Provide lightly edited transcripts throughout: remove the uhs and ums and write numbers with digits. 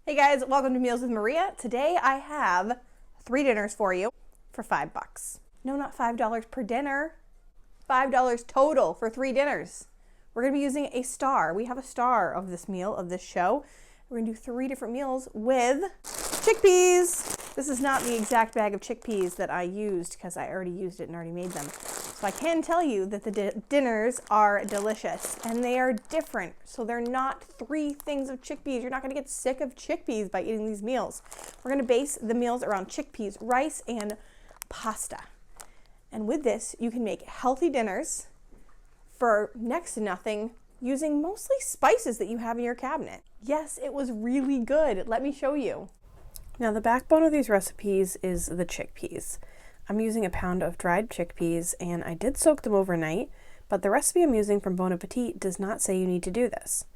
Hey guys, welcome to Meals with Maria. Today I have 3 dinners for you for $5. No, not $5 per dinner. $5 total for 3 dinners. We're gonna be using a star. We have a star of this meal, of this show. We're gonna do 3 different meals with chickpeas. This is not the exact bag of chickpeas that I used because I already used it and already made them. So I can tell you that the dinners are delicious and they are different. So they're not 3 things of chickpeas. You're not gonna get sick of chickpeas by eating these meals. We're gonna base the meals around chickpeas, rice, and pasta. And with this, you can make healthy dinners for next to nothing using mostly spices that you have in your cabinet. Yes, it was really good. Let me show you. Now the backbone of these recipes is the chickpeas. I'm using a pound of dried chickpeas and I did soak them overnight, but the recipe I'm using from Bon Appetit does not say you need to do this.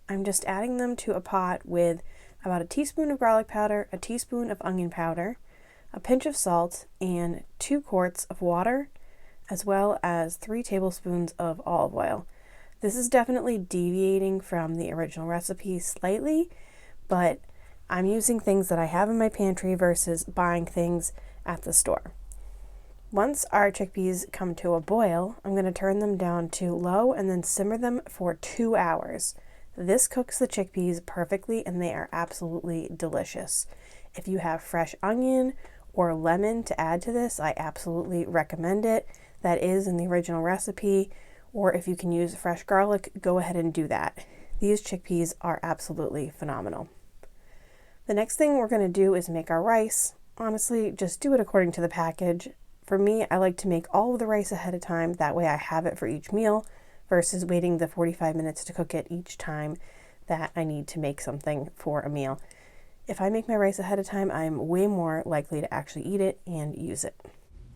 I'm just adding them to a pot with about a teaspoon of garlic powder, a teaspoon of onion powder, a pinch of salt, and 2 quarts of water, as well as 3 tablespoons of olive oil. This is definitely deviating from the original recipe slightly, but I'm using things that I have in my pantry versus buying things at the store. Once our chickpeas come to a boil, I'm going to turn them down to low and then simmer them for 2 hours. This cooks the chickpeas perfectly and they are absolutely delicious. If you have fresh onion or lemon to add to this, I absolutely recommend it. That is in the original recipe, or if you can use fresh garlic, go ahead and do that. These chickpeas are absolutely phenomenal. The next thing we're going to do is make our rice. Honestly, just do it according to the package. For me, I like to make all of the rice ahead of time. That way I have it for each meal versus waiting the 45 minutes to cook it each time that I need to make something for a meal. If I make my rice ahead of time, I'm way more likely to actually eat it and use it.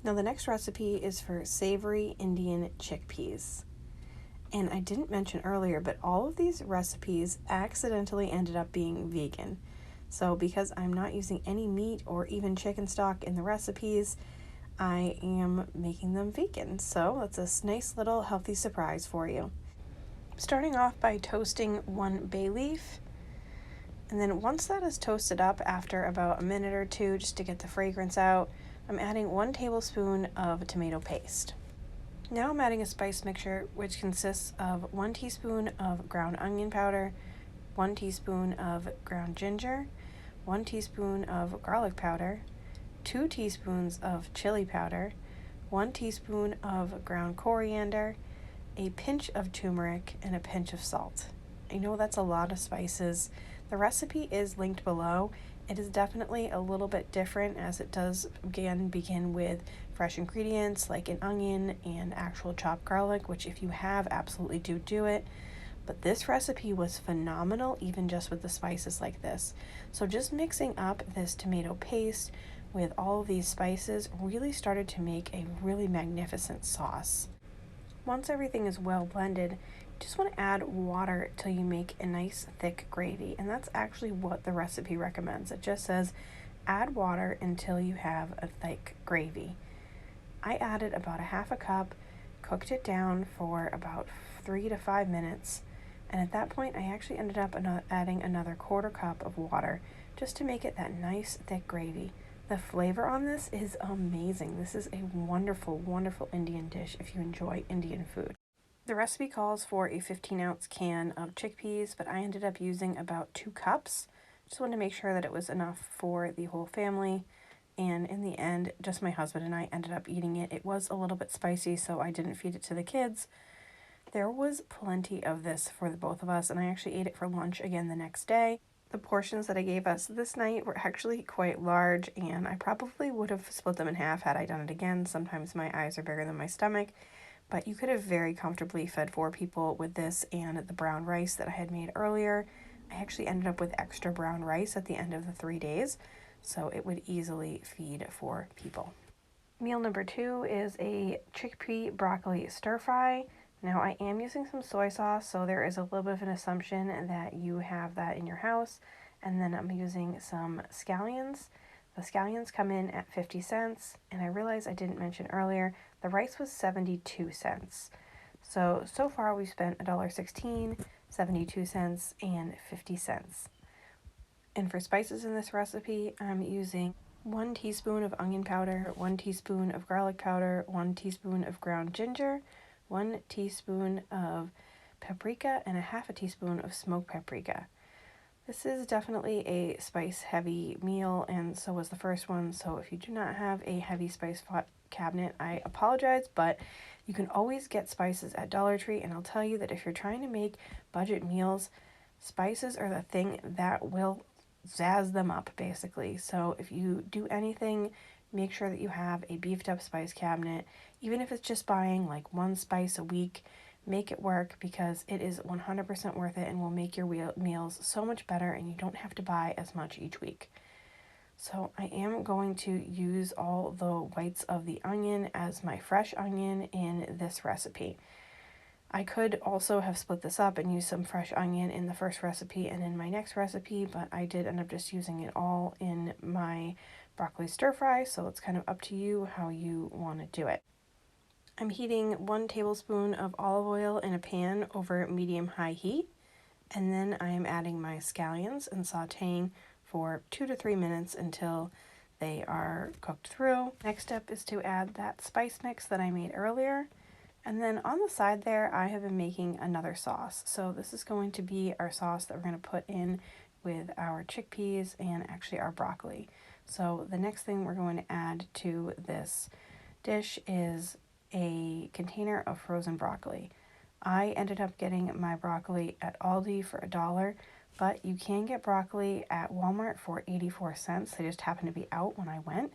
Now the next recipe is for savory Indian chickpeas. And I didn't mention earlier, but all of these recipes accidentally ended up being vegan. So because I'm not using any meat or even chicken stock in the recipes, I am making them vegan. So that's a nice little healthy surprise for you. Starting off by toasting 1 bay leaf. And then once that is toasted up after about a minute or 2, just to get the fragrance out, I'm adding 1 tablespoon of tomato paste. Now I'm adding a spice mixture which consists of 1 teaspoon of ground onion powder, 1 teaspoon of ground ginger, 1 teaspoon of garlic powder, 2 teaspoons of chili powder, 1 teaspoon of ground coriander, a pinch of turmeric, and a pinch of salt. I know that's a lot of spices. The recipe is linked below. It is definitely a little bit different as it does again begin with fresh ingredients like an onion and actual chopped garlic, which if you have, absolutely do it. But this recipe was phenomenal even just with the spices like this. So just mixing up this tomato paste with all of these spices really started to make a really magnificent sauce. Once everything is well blended, you just want to add water till you make a nice thick gravy, and that's actually what the recipe recommends. It just says add water until you have a thick gravy. I added about a half a cup, cooked it down for about 3 to 5 minutes, and at that point I actually ended up adding another 1/4 cup of water just to make it that nice thick gravy. The flavor on this is amazing. This is a wonderful, wonderful Indian dish if you enjoy Indian food. The recipe calls for a 15-ounce can of chickpeas, but I ended up using about 2 cups. Just wanted to make sure that it was enough for the whole family. And in the end, just my husband and I ended up eating it. It was a little bit spicy, so I didn't feed it to the kids. There was plenty of this for the both of us, and I actually ate it for lunch again the next day. The portions that I gave us this night were actually quite large, and I probably would have split them in half had I done it again. Sometimes my eyes are bigger than my stomach, but you could have very comfortably fed 4 people with this and the brown rice that I had made earlier. I actually ended up with extra brown rice at the end of the 3 days, so it would easily feed 4 people. Meal number 2 is a chickpea broccoli stir fry. Now I am using some soy sauce, so there is a little bit of an assumption that you have that in your house. And then I'm using some scallions. The scallions come in at 50 cents, and I realized I didn't mention earlier, the rice was 72 cents. So far we've spent $1.16, 72 cents, and 50 cents. And for spices in this recipe, I'm using 1 teaspoon of onion powder, 1 teaspoon of garlic powder, 1 teaspoon of ground ginger, 1 teaspoon of paprika, and a half a teaspoon of smoked paprika. This is definitely a spice heavy meal, and so was the first one, so if you do not have a heavy spice cabinet, I apologize, but you can always get spices at Dollar Tree, and I'll tell you that if you're trying to make budget meals, spices are the thing that will zazz them up, basically. So if you do anything, make sure that you have a beefed up spice cabinet, even if it's just buying like 1 spice a week. Make it work, because it is 100% worth it and will make your meals so much better, and you don't have to buy as much each week. So I am going to use all the whites of the onion as my fresh onion in this recipe. I could also have split this up and used some fresh onion in the first recipe and in my next recipe, but I did end up just using it all in my broccoli stir fry, so it's kind of up to you how you want to do it. I'm heating 1 tablespoon of olive oil in a pan over medium-high heat, and then I am adding my scallions and sauteing for 2 to 3 minutes until they are cooked through. Next step is to add that spice mix that I made earlier, and then on the side there I have been making another sauce. So this is going to be our sauce that we're going to put in with our chickpeas and actually our broccoli. So the next thing we're going to add to this dish is a container of frozen broccoli. I ended up getting my broccoli at Aldi for $1, but you can get broccoli at Walmart for 84 cents. They just happened to be out when I went.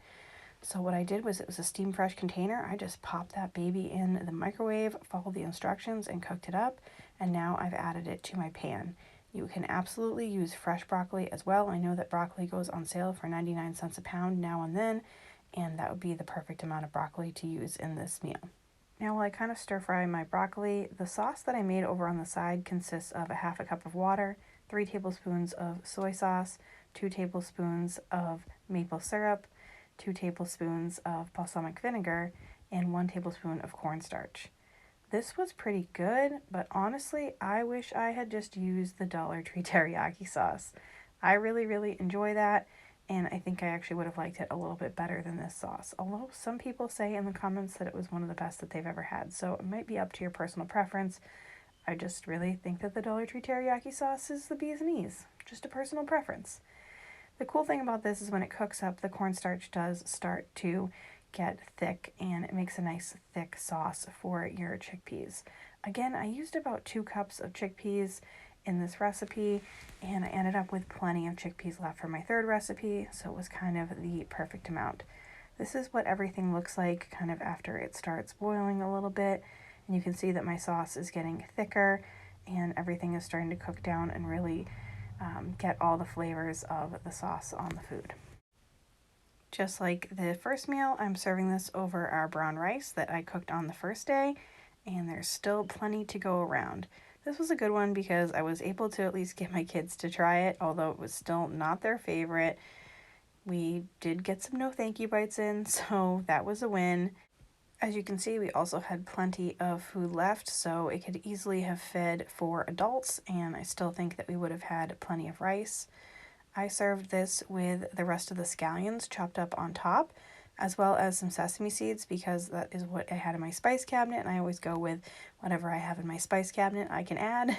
So what I did was, it was a steam fresh container. I just popped that baby in the microwave, followed the instructions, and cooked it up. And now I've added it to my pan. You can absolutely use fresh broccoli as well. I know that broccoli goes on sale for 99 cents a pound now and then, and that would be the perfect amount of broccoli to use in this meal. Now while I kind of stir fry my broccoli, the sauce that I made over on the side consists of a half a cup of water, 3 tablespoons of soy sauce, 2 tablespoons of maple syrup, 2 tablespoons of balsamic vinegar, and 1 tablespoon of cornstarch. This was pretty good, but honestly, I wish I had just used the Dollar Tree teriyaki sauce. I really enjoy that, and I think I actually would have liked it a little bit better than this sauce. Although some people say in the comments that it was one of the best that they've ever had, so it might be up to your personal preference. I just really think that the Dollar Tree teriyaki sauce is the bee's knees. Just a personal preference. The cool thing about this is when it cooks up, the cornstarch does start to get thick, and it makes a nice thick sauce for your chickpeas. Again, I used about 2 cups of chickpeas in this recipe, and I ended up with plenty of chickpeas left for my third recipe, so it was kind of the perfect amount. This is what everything looks like kind of after it starts boiling a little bit, and you can see that my sauce is getting thicker and everything is starting to cook down and really get all the flavors of the sauce on the food. Just like the first meal, I'm serving this over our brown rice that I cooked on the first day, and there's still plenty to go around. This was a good one because I was able to at least get my kids to try it, although it was still not their favorite. We did get some no thank you bites in, so that was a win. As you can see, we also had plenty of food left, so it could easily have fed 4 adults, and I still think that we would have had plenty of rice. I served this with the rest of the scallions chopped up on top, as well as some sesame seeds, because that is what I had in my spice cabinet, and I always go with whatever I have in my spice cabinet I can add.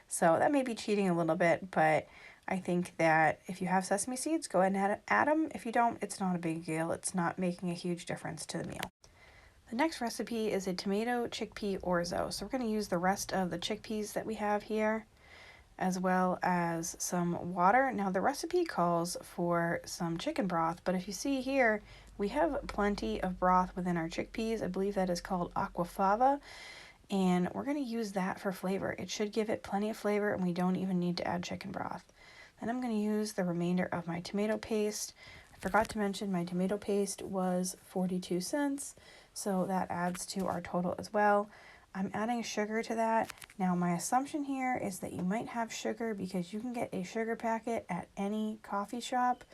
So that may be cheating a little bit, but I think that if you have sesame seeds, go ahead and add them. If you don't, it's not a big deal. It's not making a huge difference to the meal. The next recipe is a tomato chickpea orzo. So we're going to use the rest of the chickpeas that we have here, as well as some water. Now the recipe calls for some chicken broth, but if you see here, we have plenty of broth within our chickpeas. I believe that is called aquafaba, and we're going to use that for flavor. It should give it plenty of flavor, and we don't even need to add chicken broth. Then I'm going to use the remainder of my tomato paste. I forgot to mention my tomato paste was 42 cents, so that adds to our total as well. I'm adding sugar to that. Now my assumption here is that you might have sugar because you can get a sugar packet at any coffee shop.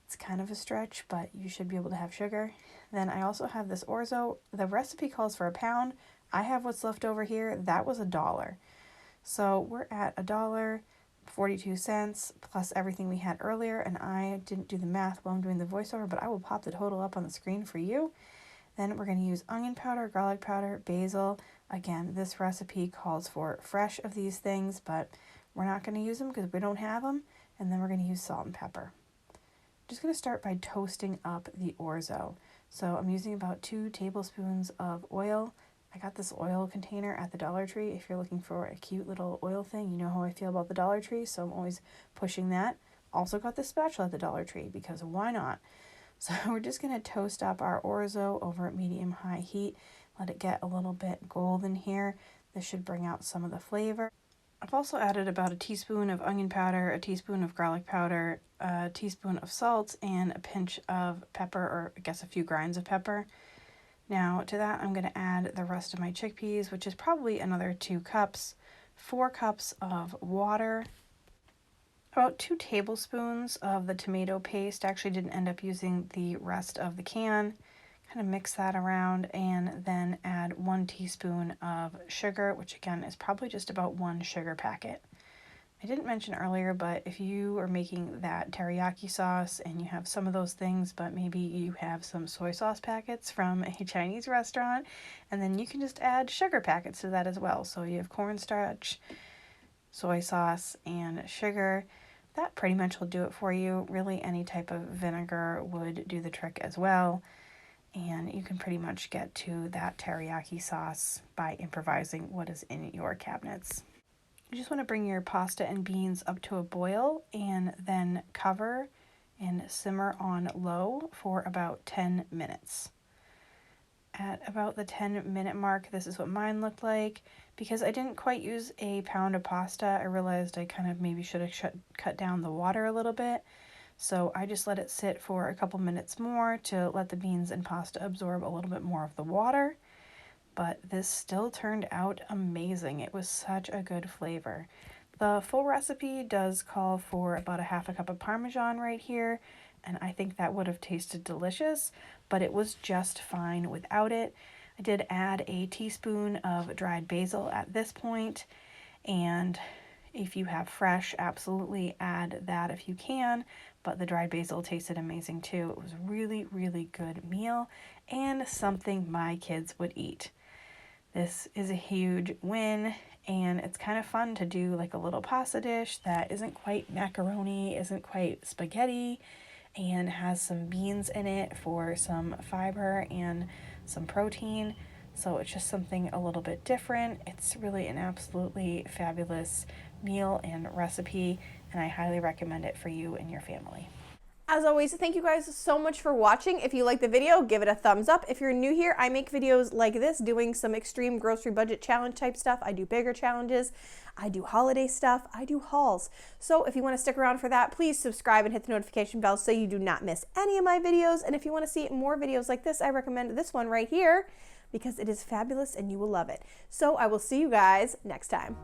It's kind of a stretch, but you should be able to have sugar. Then I also have this orzo. The recipe calls for £1. I have what's left over here. That was $1. So we're at $1, 42 cents plus everything we had earlier, and I didn't do the math while I'm doing the voiceover, but I will pop the total up on the screen for you. Then we're going to use onion powder, garlic powder, basil. Again, this recipe calls for fresh of these things, but we're not going to use them because we don't have them. And then we're going to use salt and pepper. I'm just going to start by toasting up the orzo. So I'm using about 2 tablespoons of oil. I got this oil container at the Dollar Tree. If you're looking for a cute little oil thing, you know how I feel about the Dollar Tree, so I'm always pushing that. Also got this spatula at the Dollar Tree because why not? So we're just going to toast up our orzo over at medium-high heat. Let it get a little bit golden here. This should bring out some of the flavor. I've also added about a teaspoon of onion powder, a teaspoon of garlic powder, a teaspoon of salt, and a pinch of pepper, or I guess a few grinds of pepper. Now to that I'm going to add the rest of my chickpeas, which is probably another 2 cups, 4 cups of water, about 2 tablespoons of the tomato paste. I actually didn't end up using the rest of the can. Kind of mix that around and then add 1 teaspoon of sugar, which again is probably just about 1 sugar packet. I didn't mention earlier, but if you are making that teriyaki sauce and you have some of those things, but maybe you have some soy sauce packets from a Chinese restaurant, and then you can just add sugar packets to that as well. So you have cornstarch, soy sauce, and sugar. That pretty much will do it for you. Really, any type of vinegar would do the trick as well. And you can pretty much get to that teriyaki sauce by improvising what is in your cabinets. You just want to bring your pasta and beans up to a boil and then cover and simmer on low for about 10 minutes. At about the 10-minute mark, this is what mine looked like. Because I didn't quite use a pound of pasta, I realized I kind of maybe should have cut down the water a little bit. So I just let it sit for a couple minutes more to let the beans and pasta absorb a little bit more of the water. But this still turned out amazing. It was such a good flavor. The full recipe does call for about a half a cup of Parmesan right here, and I think that would have tasted delicious, but it was just fine without it. I did add a teaspoon of dried basil at this point, and if you have fresh, absolutely add that if you can, but the dried basil tasted amazing too. It was really, really good meal and something my kids would eat. This is a huge win, and it's kind of fun to do like a little pasta dish that isn't quite macaroni, isn't quite spaghetti, and has some beans in it for some fiber and some protein. So it's just something a little bit different. It's really an absolutely fabulous meal and recipe, and I highly recommend it for you and your family. As always, thank you guys so much for watching. If you like the video, give it a thumbs up. If you're new here, I make videos like this doing some extreme grocery budget challenge type stuff. I do bigger challenges. I do holiday stuff. I do hauls. So if you want to stick around for that, please subscribe and hit the notification bell so you do not miss any of my videos. And if you want to see more videos like this, I recommend this one right here because it is fabulous and you will love it. So I will see you guys next time.